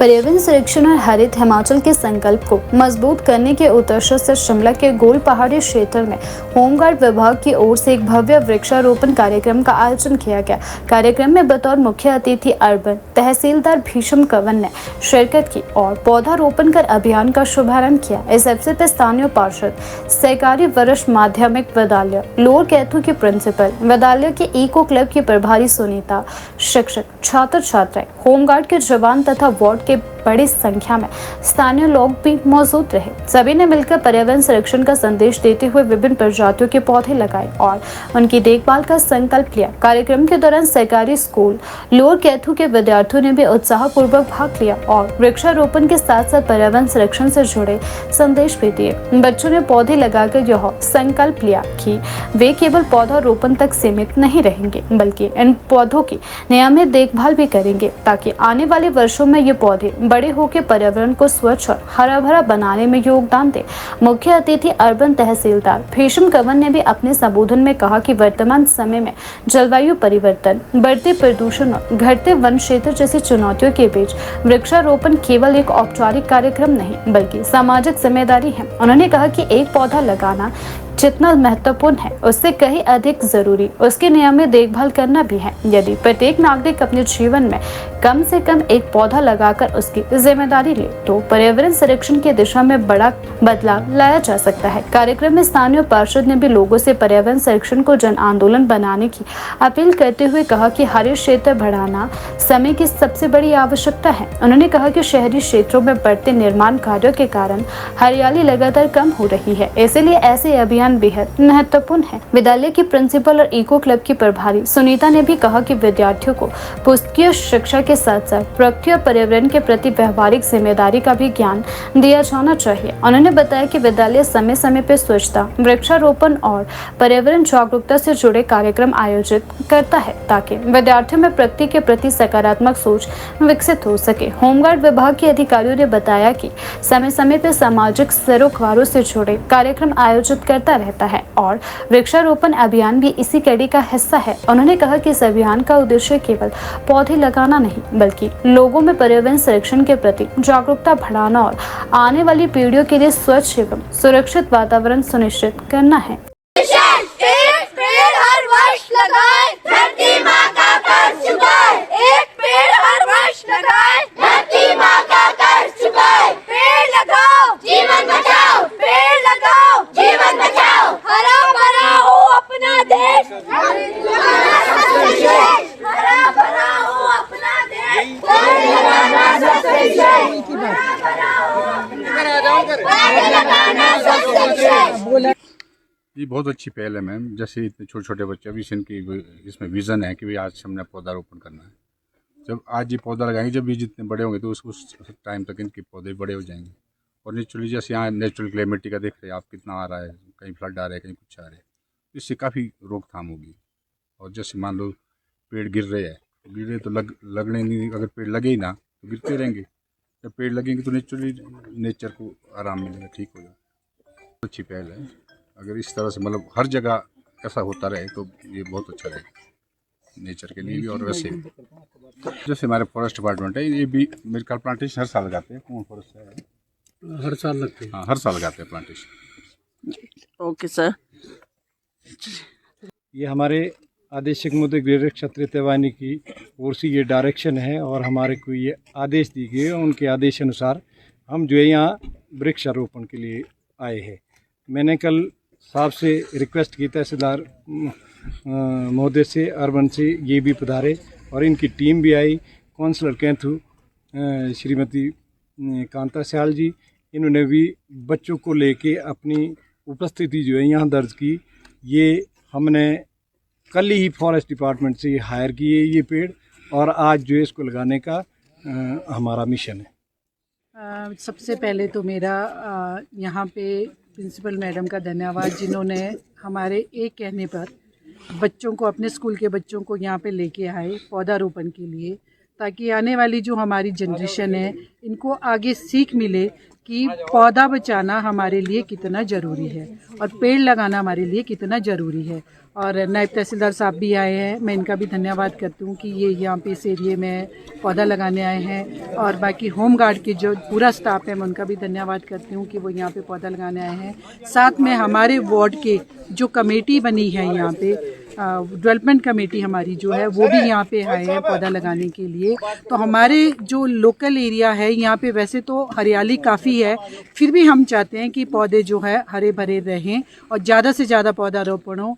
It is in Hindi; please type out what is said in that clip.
पर्यावरण संरक्षण और हरित हिमाचल के संकल्प को मजबूत करने के उद्देश्य से शिमला के गोल पहाड़ी क्षेत्र में होमगार्ड विभाग की ओर से एक भव्य वृक्षारोपण कार्यक्रम का आयोजन किया गया। कार्यक्रम में बतौर मुख्य अतिथि अर्बन तहसीलदार भीषम कंवर ने शिरकत की और पौधारोपण कर अभियान का शुभारंभ किया। इस अवसर पर स्थानीय पार्षद, सहकारी वरिष्ठ माध्यमिक विद्यालय लोअर कैथू के प्रिंसिपल, विद्यालय के इको क्लब की प्रभारी सुनीता, शिक्षक, छात्र छात्राएं, होमगार्ड के जवान तथा वार्ड के बड़ी संख्या में स्थानीय लोग भी मौजूद रहे। सभी ने मिलकर पर्यावरण संरक्षण का संदेश देते हुए विभिन्न प्रजातियों के पौधे लगाए और उनकी देखभाल का संकल्प लिया। कार्यक्रम के दौरान सरकारी स्कूल लोअर कैथू के विद्यार्थियों ने भी उत्साहपूर्वक भाग लिया और वृक्षारोपण के साथ साथ पर्यावरण संरक्षण से जुड़े संदेश भी दिए। बच्चों ने पौधे लगाकर यह संकल्प लिया कि वे केवल पौधारोपण तक सीमित नहीं रहेंगे बल्कि इन पौधों की नियमित देखभाल भी करेंगे ताकि आने वाले वर्षों में ये पौधे बड़े होकर पर्यावरण को स्वच्छ और हरा भरा बनाने में योगदान दें। मुख्य अतिथि अर्बन तहसीलदार भीषम कंवर ने भी अपने संबोधन में कहा कि वर्तमान समय में जलवायु परिवर्तन, बढ़ते प्रदूषण और घटते वन क्षेत्र जैसी चुनौतियों के बीच वृक्षारोपण केवल एक औपचारिक कार्यक्रम नहीं बल्कि सामाजिक जिम्मेदारी है। उन्होंने कहा कि एक पौधा लगाना जितना महत्वपूर्ण है उससे कहीं अधिक जरूरी उसकी नियमित देखभाल करना भी है। यदि प्रत्येक नागरिक अपने जीवन में कम से कम एक पौधा लगाकर उसकी जिम्मेदारी ले तो पर्यावरण संरक्षण की दिशा में बड़ा बदलाव लाया जा सकता है। कार्यक्रम में स्थानीय पार्षद ने भी लोगों से पर्यावरण संरक्षण को जन आंदोलन बनाने की अपील करते हुए कहा कि हरित क्षेत्र बढ़ाना समय की सबसे बड़ी आवश्यकता है। उन्होंने कहा कि शहरी क्षेत्रों में बढ़ते निर्माण कार्यों के कारण हरियाली लगातार कम हो रही है, इसलिए ऐसे अभियान बेहद महत्वपूर्ण है। विद्यालय की प्रिंसिपल और इको क्लब की प्रभारी सुनीता ने भी कहा कि विद्यार्थियों को पुस्तकीय शिक्षा के साथ साथ प्रकृति और पर्यावरण के प्रति व्यवहारिक जिम्मेदारी का भी ज्ञान दिया जाना चाहिए। उन्होंने बताया कि विद्यालय समय समय पर स्वच्छता, वृक्षारोपण और पर्यावरण जागरूकता से जुड़े कार्यक्रम आयोजित करता है ताकि विद्यार्थियों में प्रकृति के प्रति सकारात्मक सोच विकसित हो सके। होमगार्ड विभाग के अधिकारियों ने बताया कि समय समय पर सामाजिक सरोकारों से जुड़े कार्यक्रम आयोजित करता रहता है और वृक्षारोपण अभियान भी इसी कड़ी का हिस्सा है। उन्होंने कहा कि इस अभियान का उद्देश्य केवल पौधे लगाना नहीं बल्कि लोगों में पर्यावरण संरक्षण के प्रति जागरूकता बढ़ाना और आने वाली पीढ़ियों के लिए स्वच्छ एवं सुरक्षित वातावरण सुनिश्चित करना है। एक पेड़ हर वर्ष लगाए, धरती माँ का कर्ज चुकाए। एक पेड़ हर वर्ष लगाए, धरती माँ का कर्ज चुकाए। पेड़ लगाओ, जीवन बचाओ। पेड़ लगाओ, जीवन बचाओ। हरा भरा हो अपना देश, हरा भरा हो अपना देश। पेड़ लगाना सबसे श्रेष्ठ, हरा भरा हो अपना देश। पेड़ लगाना सबसे श्रेष्ठ। ये बहुत अच्छी पहल है मैम। जैसे इतने छोटे छोटे बच्चे अभी से इनकी इसमें विज़न है कि भाई आज हमने पौधारोपण करना है। जब आज ये पौधा लगाएंगे, जब ये जितने बड़े होंगे तो उस टाइम तक इनके पौधे बड़े हो जाएंगे। और नेचुरली जैसे यहाँ नेचुरल क्लाइमेट का देख रहे हैं आप, कितना आ रहा है, कहीं फ्लड आ रहा है, कहीं कुछ आ रहा है, इससे काफ़ी रोकथाम होगी। और जैसे मान लो पेड़ गिर रहे तो लगने नहीं, अगर पेड़ लगे ही ना तो गिरते रहेंगे। जब पेड़ लगेंगे तो नेचुरली नेचर को आराम मिलेगा, ठीक हो जाएगा। अच्छी पहल है। अगर इस तरह से मतलब हर जगह ऐसा होता रहे तो ये बहुत अच्छा रहेगा नेचर के लिए भी और वैसे भी। जैसे हमारे फॉरेस्ट डिपार्टमेंट है, ये भी मेरे ख्याल प्लांटेशन हर साल लगाते हैं। कौन फॉरेस्ट है? हर साल लगते हैं। हाँ, हर साल लगाते हैं प्लांटेशन। Okay sir. ये हमारे आदेशक मुद्दे गृह क्षत्रिय तैवानी की ओर से ये डायरेक्शन है और हमारे को ये आदेश दी गए। उनके आदेश अनुसार हम जो है यहाँ वृक्षारोपण के लिए आए हैं। मैंने कल साहब से रिक्वेस्ट की, तहसीलदार महोदय से, अर्बन से, ये भी पधारे और इनकी टीम भी आई। काउंसलर कैथू श्रीमती कांता स्याल जी, इन्होंने भी बच्चों को लेके अपनी उपस्थिति जो है यहाँ दर्ज की। ये हमने कल ही फॉरेस्ट डिपार्टमेंट से हायर किए ये पेड़ और आज जो है इसको लगाने का हमारा मिशन है। सबसे पहले तो मेरा यहाँ पे प्रिंसिपल मैडम का धन्यवाद, जिन्होंने हमारे एक कहने पर बच्चों को, अपने स्कूल के बच्चों को यहाँ पे लेके आए पौधारोपण के लिए, ताकि आने वाली जो हमारी जनरेशन है इनको आगे सीख मिले कि पौधा बचाना हमारे लिए कितना ज़रूरी है और पेड़ लगाना हमारे लिए कितना ज़रूरी है। और नायब तहसीलदार साहब भी आए हैं, मैं इनका भी धन्यवाद करती हूँ कि ये यहाँ पे इस एरिए में पौधा लगाने आए हैं। और बाकी होम गार्ड के जो पूरा स्टाफ है मैं उनका भी धन्यवाद करती हूँ कि वो यहाँ पे पौधा लगाने आए हैं। साथ में हमारे वार्ड के जो कमेटी बनी है यहाँ पे डेवलपमेंट कमेटी हमारी जो है वो भी यहाँ पे आए हैं पौधा लगाने के लिए। तो हमारे जो लोकल एरिया है यहाँ पे वैसे तो हरियाली काफ़ी है, फिर भी हम चाहते हैं कि पौधे जो है हरे भरे रहें और ज़्यादा से ज़्यादा पौधारोपण हो।